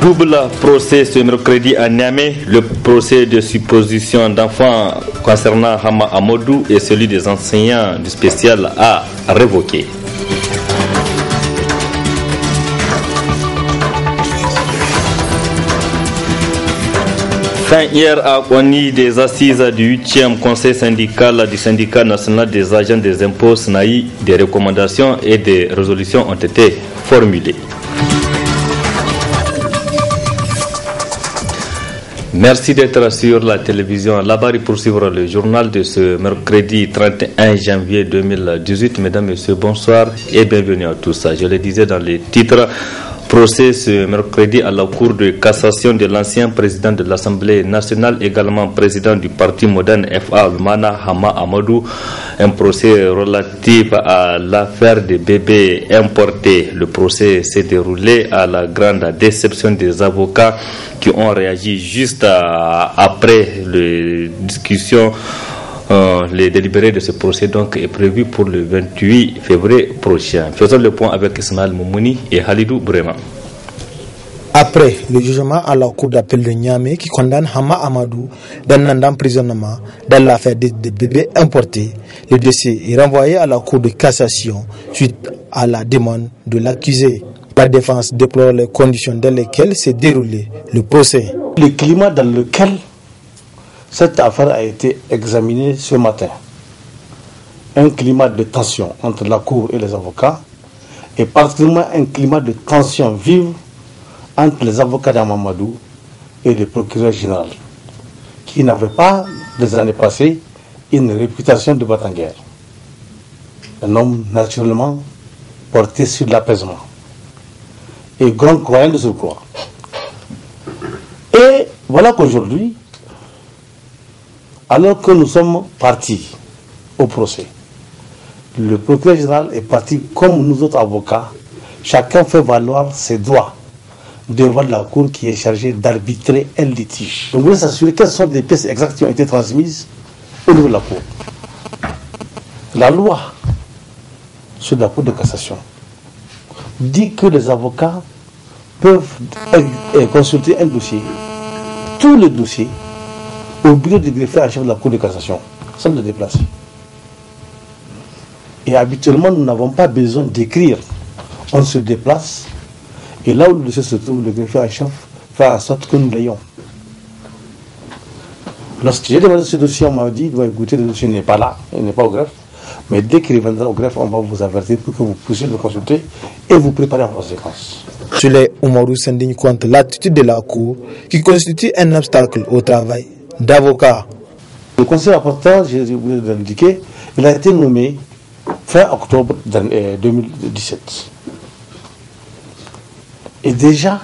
Double procès ce mercredi à Niamey, le procès de supposition d'enfants concernant Hama Amadou et celui des enseignants du spécial a révoqué. Fin hier à Ouani des assises du 8e conseil syndical du syndicat national des agents des impôts SNAI, des recommandations et des résolutions ont été formulées. Merci d'être sur la télévision Labari pour suivre le journal de ce mercredi 31 janvier 2018. Mesdames, Messieurs, bonsoir et bienvenue à tous. Je le disais dans les titres, procès ce mercredi à la Cour de cassation de l'ancien président de l'Assemblée nationale, également président du Parti moderne FA, Lumana Hama Amadou. Un procès relatif à l'affaire des bébés importés. Le procès s'est déroulé à la grande déception des avocats qui ont réagi juste après les discussions. Les délibérés de ce procès donc est prévu pour le 28 février prochain. Faisons le point avec Ismaël Moumouni et Halidou Brema. Après le jugement à la cour d'appel de Niamey qui condamne Hama Amadou d'un an d'emprisonnement dans l'affaire des bébés importés, le dossier est renvoyé à la cour de cassation suite à la demande de l'accusé. La défense déplore les conditions dans lesquelles s'est déroulé le procès. Le climat dans lequel cette affaire a été examinée ce matin, un climat de tension entre la cour et les avocats, et particulièrement un climat de tension vive entre les avocats d'Amamadou et le procureur général, qui n'avait pas, des années passées, une réputation de battre-en-guerre. Un homme naturellement porté sur l'apaisement et grand croyant de surcroît. Et voilà qu'aujourd'hui, alors que nous sommes partis au procès, le procureur général est parti comme nous autres avocats. Chacun fait valoir ses droits devant la cour qui est chargée d'arbitrer un litige. Donc, vous voulez s'assurer quelles sont les pièces exactes qui ont été transmises au niveau de la cour. La loi sur la cour de cassation dit que les avocats peuvent consulter un dossier, tous les dossiers, au bureau du greffier en chef de la cour de cassation, sans le déplacer. Et habituellement, nous n'avons pas besoin d'écrire. On se déplace, et là où le dossier se trouve, le greffier en chef fait en sorte que nous l'ayons. Lorsque j'ai demandé ce dossier, on m'a dit, écoutez, le dossier n'est pas là, il n'est pas au greffe, mais dès qu'il reviendra au greffe, on va vous avertir pour que vous puissiez le consulter et vous préparer en conséquence. Souley Oumarou s'indigne contre l'attitude de la Cour qui constitue un obstacle au travail d'avocat. Le conseil rapporteur, j'ai oublié de l'indiquer, il a été nommé fin octobre 2017. Et déjà,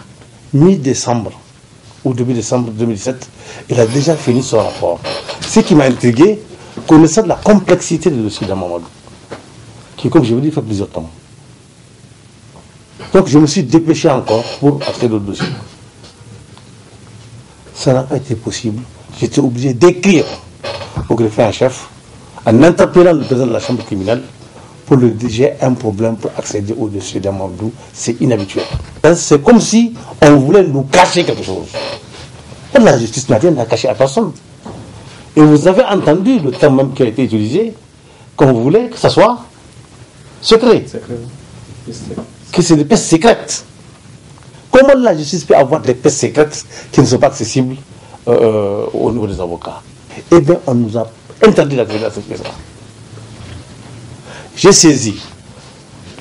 mi-décembre ou début décembre 2017, il a déjà fini son rapport. Ce qui m'a intrigué, connaissant la complexité du dossier d'Amamadou, qui, comme je vous dis, fait plusieurs temps. Donc je me suis dépêché encore pour accéder au dossier. Ça n'a pas été possible. J'étais obligé d'écrire au greffier en chef, en interpellant le président de la chambre criminelle, pour lui dire j'ai un problème pour accéder au dossier d'Amamadou. C'est inhabituel. C'est comme si on voulait nous cacher quelque chose. Et la justice n'a caché à personne. Et vous avez entendu le terme même qui a été utilisé, qu'on voulait que ça soit secret. Que c'est des pièces secrètes. Comment la justice peut avoir des pièces secrètes qui ne sont pas accessibles au niveau des avocats? Eh bien, on nous a interdit d'accéder à cette pièce-là. J'ai saisi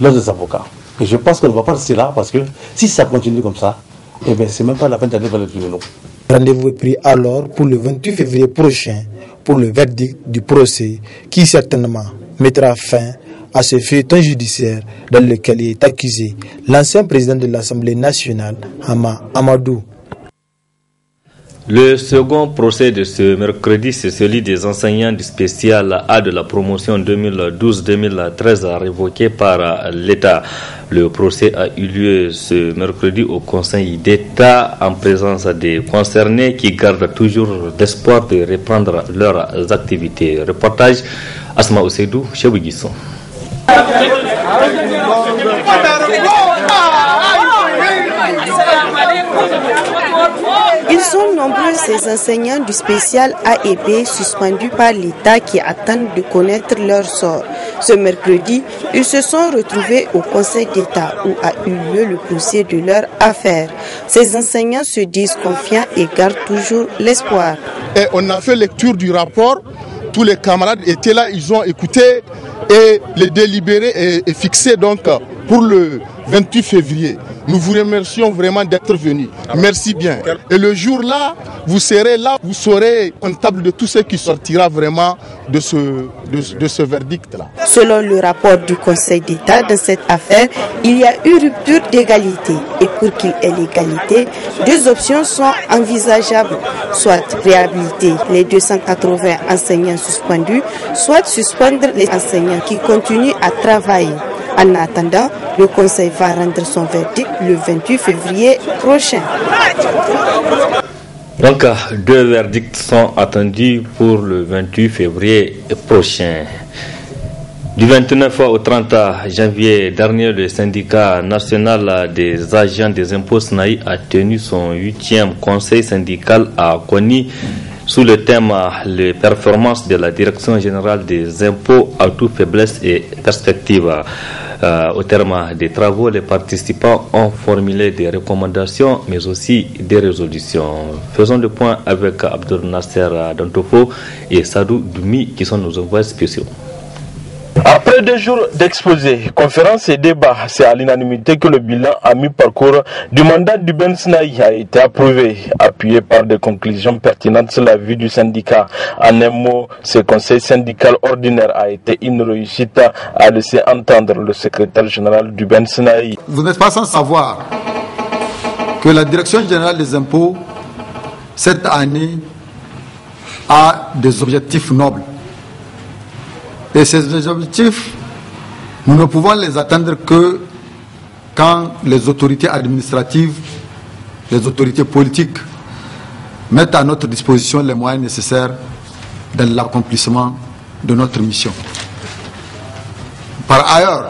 l'un des avocats. Et je pense qu'on ne va pas rester là parce que si ça continue comme ça, eh bien, c'est même pas la peine d'aller vers les tribunaux. Rendez-vous est pris alors pour le 28 février prochain pour le verdict du procès qui certainement mettra fin à ce feuilleton judiciaire dans lequel il est accusé l'ancien président de l'Assemblée nationale, Hama Amadou. Le second procès de ce mercredi, c'est celui des enseignants du spécial A de la promotion 2012-2013 révoqué par l'État. Le procès a eu lieu ce mercredi au Conseil d'État en présence des concernés qui gardent toujours l'espoir de reprendre leurs activités. Reportage Asma Oseidou, Chebou Guisson. Ils sont nombreux ces enseignants du spécial A et B suspendus par l'État qui attendent de connaître leur sort. Ce mercredi, ils se sont retrouvés au Conseil d'État où a eu lieu le procès de leur affaire. Ces enseignants se disent confiants et gardent toujours l'espoir. Et on a fait lecture du rapport, tous les camarades étaient là, ils ont écouté et le délibéré est fixé donc pour le 28 février. Nous vous remercions vraiment d'être venus. Merci bien. Et le jour-là, vous serez là, vous serez comptable de tout ce qui sortira vraiment de ce verdict-là. Selon le rapport du Conseil d'État dans cette affaire, il y a eu rupture d'égalité. Et pour qu'il y ait l'égalité, deux options sont envisageables. Soit réhabiliter les 280 enseignants suspendus, soit suspendre les enseignants qui continuent à travailler. En attendant, le Conseil va rendre son verdict le 28 février prochain. Donc, deux verdicts sont attendus pour le 28 février prochain. Du 29 au 30 janvier dernier, le syndicat national des agents des impôts SNAI a tenu son 8e conseil syndical à Koni sous le thème les performances de la Direction générale des impôts, atouts, faiblesses et perspectives. Au terme des travaux, les participants ont formulé des recommandations mais aussi des résolutions. Faisons le point avec Abdul Nasser Dantofo et Sadou Doumi qui sont nos envoyés spéciaux. Après 2 jours d'exposés, conférences et débats, c'est à l'unanimité que le bilan à mi-parcours du mandat du Ben Sinaï a été approuvé, appuyé par des conclusions pertinentes sur la vie du syndicat. En un mot, ce conseil syndical ordinaire a été une réussite, a laissé entendre le secrétaire général du Ben Sinaï. Vous n'êtes pas sans savoir que la Direction générale des impôts, cette année, a des objectifs nobles. Et ces objectifs, nous ne pouvons les atteindre que quand les autorités administratives, les autorités politiques mettent à notre disposition les moyens nécessaires dans l'accomplissement de notre mission. Par ailleurs,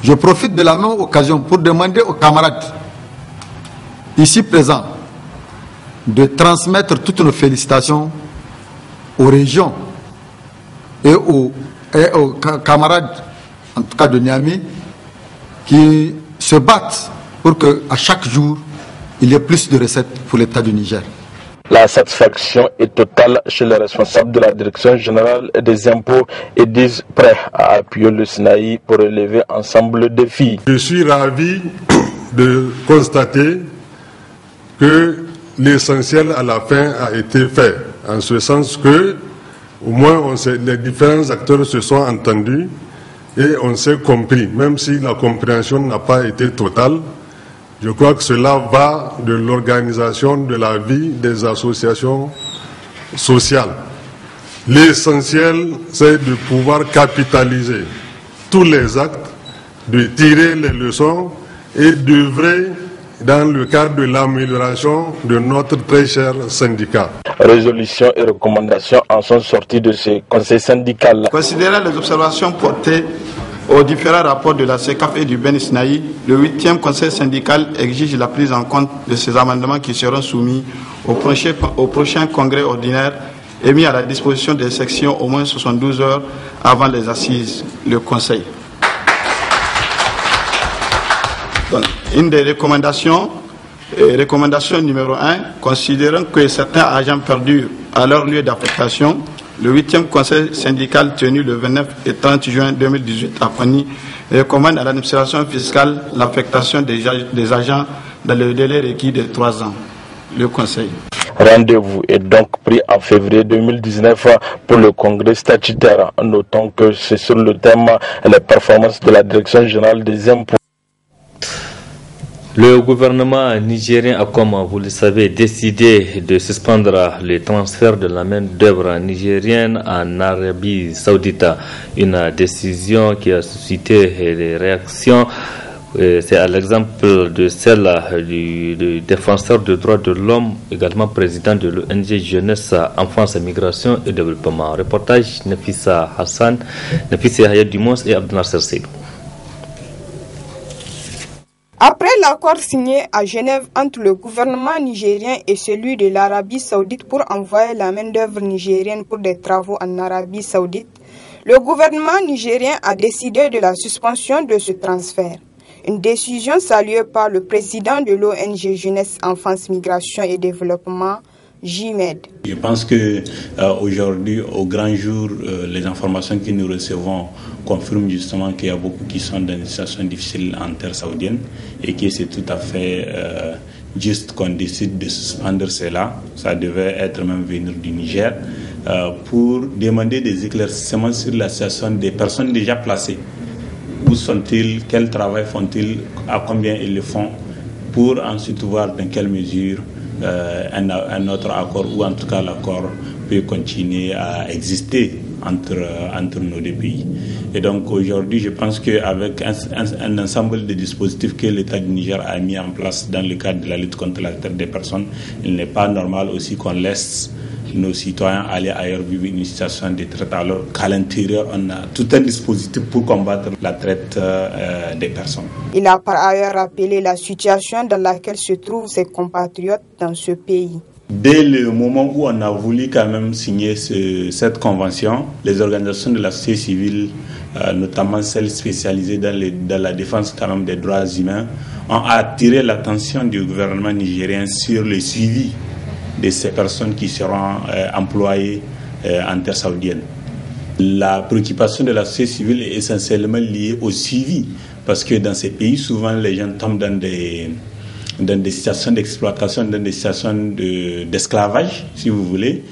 je profite de la même occasion pour demander aux camarades ici présents de transmettre toutes nos félicitations aux régions et aux camarades, en tout cas de Niamey, qui se battent pour qu'à chaque jour, il y ait plus de recettes pour l'État du Niger. La satisfaction est totale chez les responsables de la Direction générale des impôts et disent prêts à appuyer le SNAI pour relever ensemble le défi. Je suis ravi de constater que l'essentiel à la fin a été fait, en ce sens que au moins les différents acteurs se sont entendus et on s'est compris, même si la compréhension n'a pas été totale. Je crois que cela va de l'organisation de la vie des associations sociales. L'essentiel, c'est de pouvoir capitaliser tous les actes, de tirer les leçons et d'œuvrer dans le cadre de l'amélioration de notre très cher syndicat. Résolutions et recommandations en sont sorties de ce conseil syndical. Considérant les observations portées aux différents rapports de la CECAF et du Ben Sinaï, le 8e conseil syndical exige la prise en compte de ces amendements qui seront soumis au prochain congrès ordinaire et mis à la disposition des sections au moins 72 heures avant les assises, le conseil. Donc, une des recommandations, recommandation numéro 1, considérant que certains agents perdus à leur lieu d'affectation, le 8e conseil syndical tenu le 29 et 30 juin 2018 à Koni recommande à l'administration fiscale l'affectation des agents dans le délai requis de 3 ans. Le conseil. Rendez-vous est donc pris en février 2019 pour le congrès statutaire. Notons que c'est sur le thème les performances de la Direction générale des impôts. Le gouvernement nigérien a, comme vous le savez, décidé de suspendre le transfert de la main-d'œuvre nigérienne en Arabie Saoudite. Une décision qui a suscité des réactions. C'est à l'exemple de celle du défenseur des droits de l'homme, également président de l'ONG Jeunesse, Enfance, Migration et Développement. Reportage Nafissa Hassan, Nafissa Hayat Dumons et Abdel Nasser Seydou. Après l'accord signé à Genève entre le gouvernement nigérien et celui de l'Arabie Saoudite pour envoyer la main-d'œuvre nigérienne pour des travaux en Arabie Saoudite, le gouvernement nigérien a décidé de la suspension de ce transfert. Une décision saluée par le président de l'ONG Jeunesse, Enfance, Migration et Développement, JMED. Je pense que aujourd'hui, au grand jour, les informations que nous recevons confirment justement qu'il y a beaucoup qui sont dans une situation difficile en terre saoudienne et que c'est tout à fait juste qu'on décide de suspendre cela. Ça devait être même venir du Niger pour demander des éclaircissements sur la situation des personnes déjà placées. Où sont-ils? Quel travail font-ils? À combien ils le font? Pour ensuite voir dans quelle mesure un autre accord, ou en tout cas l'accord, peut continuer à exister entre nos deux pays. Et donc aujourd'hui, je pense qu'avec un ensemble de dispositifs que l'État du Niger a mis en place dans le cadre de la lutte contre la traite des personnes, il n'est pas normal aussi qu'on laisse nos citoyens aller ailleurs vivre une situation de traite, alors qu'à l'intérieur, on a tout un dispositif pour combattre la traite des personnes. Il a par ailleurs rappelé la situation dans laquelle se trouvent ses compatriotes dans ce pays. Dès le moment où on a voulu quand même signer cette convention, les organisations de la société civile, notamment celles spécialisées dans la défense quand même des droits humains, ont attiré l'attention du gouvernement nigérien sur le suivi de ces personnes qui seront employées en terre saoudienne. La préoccupation de la société civile est essentiellement liée au suivi, parce que dans ces pays, souvent les gens tombent dans des situations d'exploitation, dans des situations d'esclavage, si vous voulez,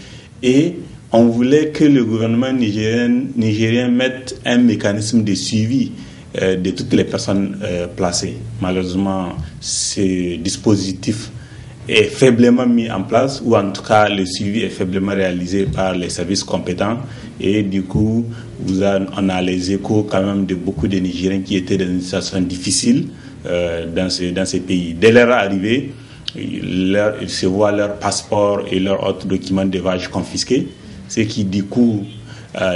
et on voulait que le gouvernement nigérien mette un mécanisme de suivi de toutes les personnes placées. Malheureusement, ce dispositif est faiblement mis en place, ou en tout cas le suivi est faiblement réalisé par les services compétents, et du coup on a les échos quand même de beaucoup de Nigériens qui étaient dans une situation difficile dans ces pays. Dès leur arrivée, ils se voient leur passeport et leurs autres documents de voyage confisqués, ce qui du coup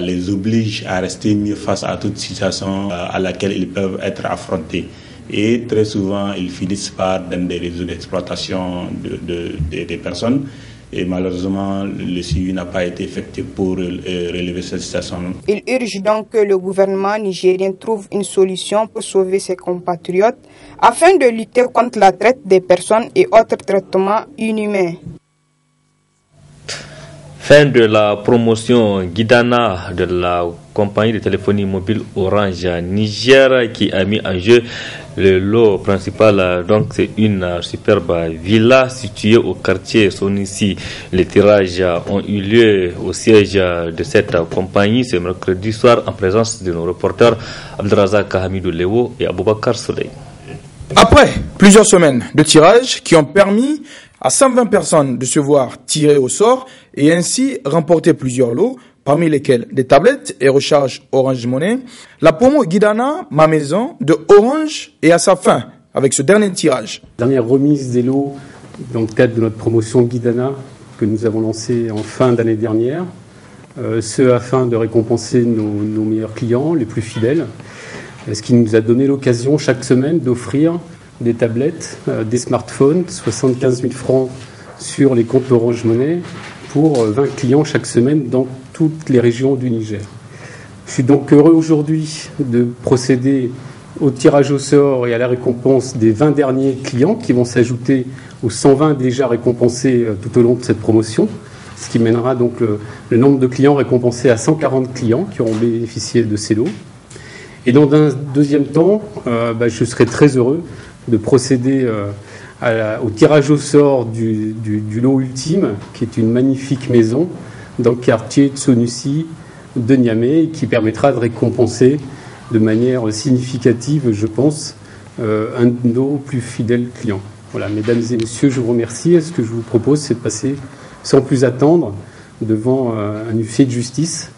les oblige à rester mieux face à toute situation à laquelle ils peuvent être affrontés. Et très souvent, ils finissent par dans des réseaux d'exploitation des personnes. Et malheureusement, le suivi n'a pas été effectué pour relever cette situation. Il urge donc que le gouvernement nigérien trouve une solution pour sauver ses compatriotes afin de lutter contre la traite des personnes et autres traitements inhumains. Fin de la promotion Guidana de la compagnie de téléphonie mobile Orange Niger qui a mis en jeu le lot principal. Donc c'est une superbe villa située au quartier Sonissi. Les tirages ont eu lieu au siège de cette compagnie ce mercredi soir en présence de nos reporters Abdelrazak Hamidou Lewo et Aboubakar Souley. Après plusieurs semaines de tirages qui ont permis à 120 personnes de se voir tirées au sort et ainsi remporter plusieurs lots, parmi lesquels des tablettes et recharges Orange Money, la promo Guidana, ma maison, de Orange est à sa fin avec ce dernier tirage. Dernière remise des lots dans le cadre de notre promotion Guidana que nous avons lancée en fin d'année dernière, ce afin de récompenser nos meilleurs clients, les plus fidèles, ce qui nous a donné l'occasion chaque semaine d'offrir des tablettes, des smartphones, 75 000 francs sur les comptes Orange Money pour 20 clients chaque semaine dans toutes les régions du Niger. Je suis donc heureux aujourd'hui de procéder au tirage au sort et à la récompense des 20 derniers clients qui vont s'ajouter aux 120 déjà récompensés tout au long de cette promotion, ce qui mènera donc le nombre de clients récompensés à 140 clients qui auront bénéficié de ces lots. Et dans un deuxième temps, je serai très heureux de procéder au tirage au sort du lot ultime, qui est une magnifique maison dans le quartier de Sonissi de Niamey, qui permettra de récompenser de manière significative, je pense, un de nos plus fidèles clients. Voilà, mesdames et messieurs, je vous remercie. Et ce que je vous propose, c'est de passer sans plus attendre devant un huissier de justice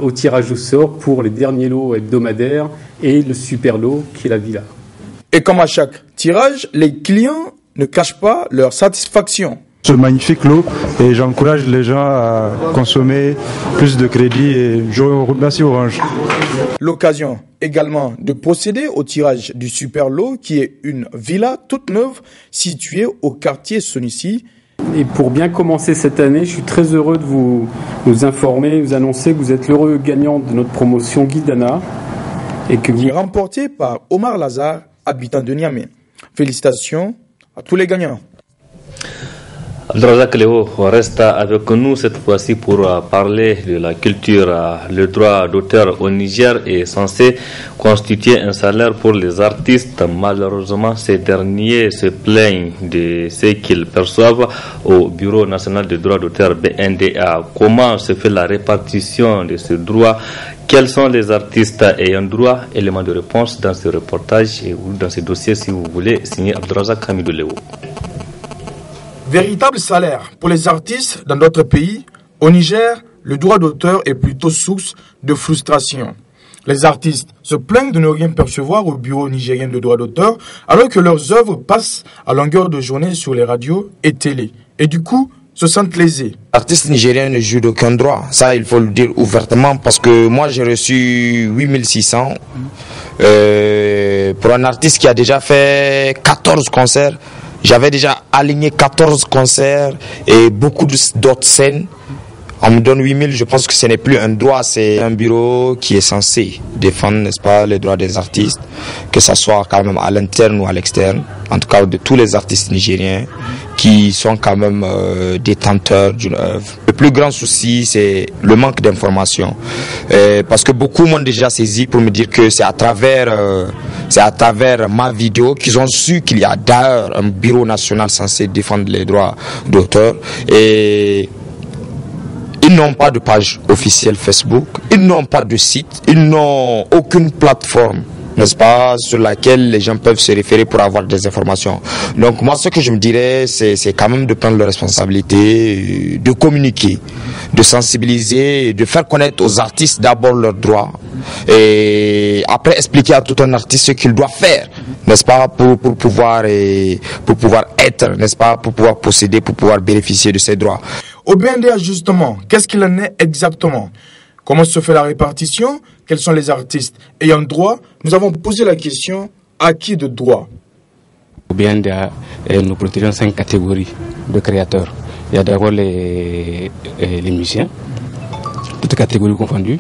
au tirage au sort pour les derniers lots hebdomadaires et le super lot qui est la villa. Et comme à chaque tirage, les clients ne cachent pas leur satisfaction. ce magnifique lot et j'encourage les gens à consommer plus de crédit et je vous remercie Orange. L'occasion également de procéder au tirage du super lot qui est une villa toute neuve située au quartier Sonissi. Et pour bien commencer cette année, je suis très heureux de vous informer, vous annoncer que vous êtes l'heureux gagnant de notre promotion Guidana et que vous remporté par Omar Lazare, habitant de Niamey. Félicitations à tous les gagnants. Abdelrazak Léo reste avec nous cette fois-ci pour parler de la culture. Le droit d'auteur au Niger est censé constituer un salaire pour les artistes. Malheureusement, ces derniers se plaignent de ce qu'ils perçoivent au Bureau national du droit d'auteur BNDA. Comment se fait la répartition de ce droit? Quels sont les artistes ayant droit? Élément de réponse dans ce reportage ou dans ce dossier si vous voulez, signé Abdelrazak Hamidou Léo. Véritable salaire pour les artistes dans d'autres pays, au Niger, le droit d'auteur est plutôt source de frustration. Les artistes se plaignent de ne rien percevoir au bureau nigérien de droit d'auteur alors que leurs œuvres passent à longueur de journée sur les radios et télé. Et du coup, se sentent lésés. L'artiste nigérien ne joue d'aucun droit. Ça, il faut le dire ouvertement parce que moi, j'ai reçu 8600 pour un artiste qui a déjà fait 14 concerts. J'avais déjà aligné 14 concerts et beaucoup d'autres scènes. On me donne 8000, je pense que ce n'est plus un droit, c'est un bureau qui est censé défendre, n'est-ce pas, les droits des artistes, que ce soit quand même à l'interne ou à l'externe, en tout cas de tous les artistes nigériens qui sont quand même détenteurs d'une œuvre. Le plus grand souci, c'est le manque d'information, parce que beaucoup m'ont déjà saisi pour me dire que c'est à travers ma vidéo qu'ils ont su qu'il y a d'ailleurs un bureau national censé défendre les droits d'auteur et ils n'ont pas de page officielle Facebook, ils n'ont pas de site, ils n'ont aucune plateforme, n'est-ce pas, sur laquelle les gens peuvent se référer pour avoir des informations. Donc moi, ce que je me dirais, c'est quand même de prendre la responsabilité, de communiquer, de sensibiliser, de faire connaître aux artistes d'abord leurs droits et après expliquer à tout un artiste ce qu'il doit faire, n'est-ce pas, pour pouvoir être, n'est-ce pas, pour pouvoir posséder, pour pouvoir bénéficier de ses droits. Au BNDA, justement, qu'est-ce qu'il en est exactement? Comment se fait la répartition? Quels sont les artistes ayant droit? Nous avons posé la question, à qui de droit? Au BNDA, nous protégeons 5 catégories de créateurs. Il y a d'abord les musiciens, toutes catégories confondues,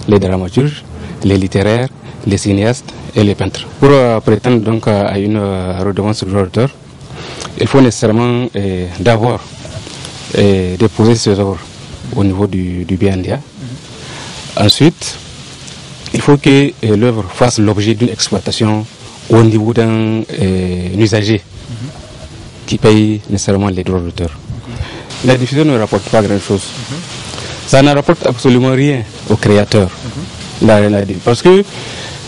les dramaturges, les littéraires, les cinéastes et les peintres. Pour prétendre donc à une redevance de droit d'auteur, il faut nécessairement d'abord déposer ses œuvres au niveau du BNDA. Ensuite, il faut que l'œuvre fasse l'objet d'une exploitation au niveau d'un usager qui paye nécessairement les droits d'auteur. La diffusion ne rapporte pas grand-chose. Ça ne rapporte absolument rien aux créateurs. Parce que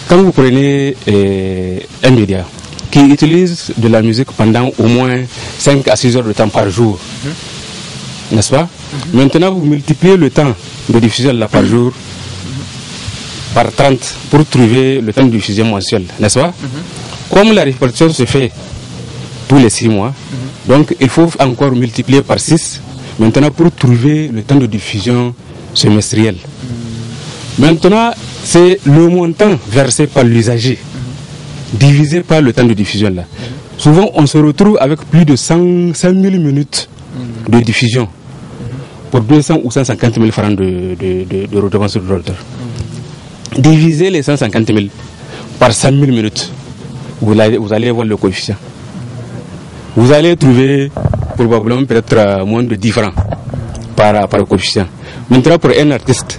quand vous prenez un média qui utilise de la musique pendant au moins 5 à 6 heures de temps par jour, n'est-ce pas? Maintenant, vous multipliez le temps de diffusion là par jour par 30 pour trouver le temps de diffusion mensuel, n'est-ce pas? Comme la répartition se fait tous les 6 mois, donc il faut encore multiplier par 6 maintenant pour trouver le temps de diffusion semestriel. Maintenant, c'est le montant versé par l'usager divisé par le temps de diffusion là. Souvent, on se retrouve avec plus de 100 000 minutes de diffusion pour 200 ou 150 000 francs de redevance de droit d'auteur. Divisez les 150 000 par 100 000 minutes, vous allez voir le coefficient. Vous allez trouver probablement peut-être moins de 10 francs par coefficient. Maintenant, pour un artiste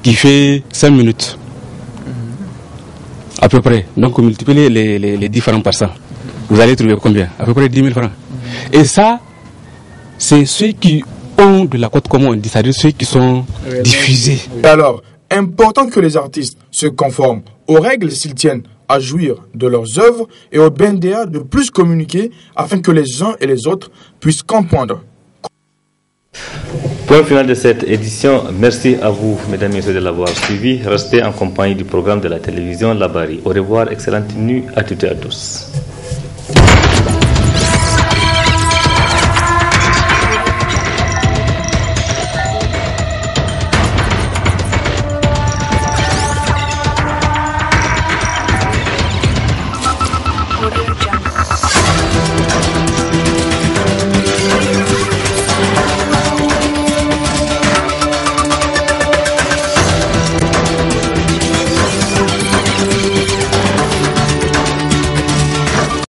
qui fait 5 minutes, à peu près, donc multipliez les 10 francs par 100, vous allez trouver combien? À peu près 10 000 francs. Et ça, c'est ceux qui ont de la cote, comme on dit, c'est-à-dire ceux qui sont diffusés. Alors, important que les artistes se conforment aux règles s'ils tiennent à jouir de leurs œuvres et au BNDA de plus communiquer afin que les uns et les autres puissent comprendre. Point final de cette édition. Merci à vous, mesdames et messieurs, de l'avoir suivi. Restez en compagnie du programme de la télévision Labari. Au revoir, excellente nuit à toutes et à tous. Audio Jungle.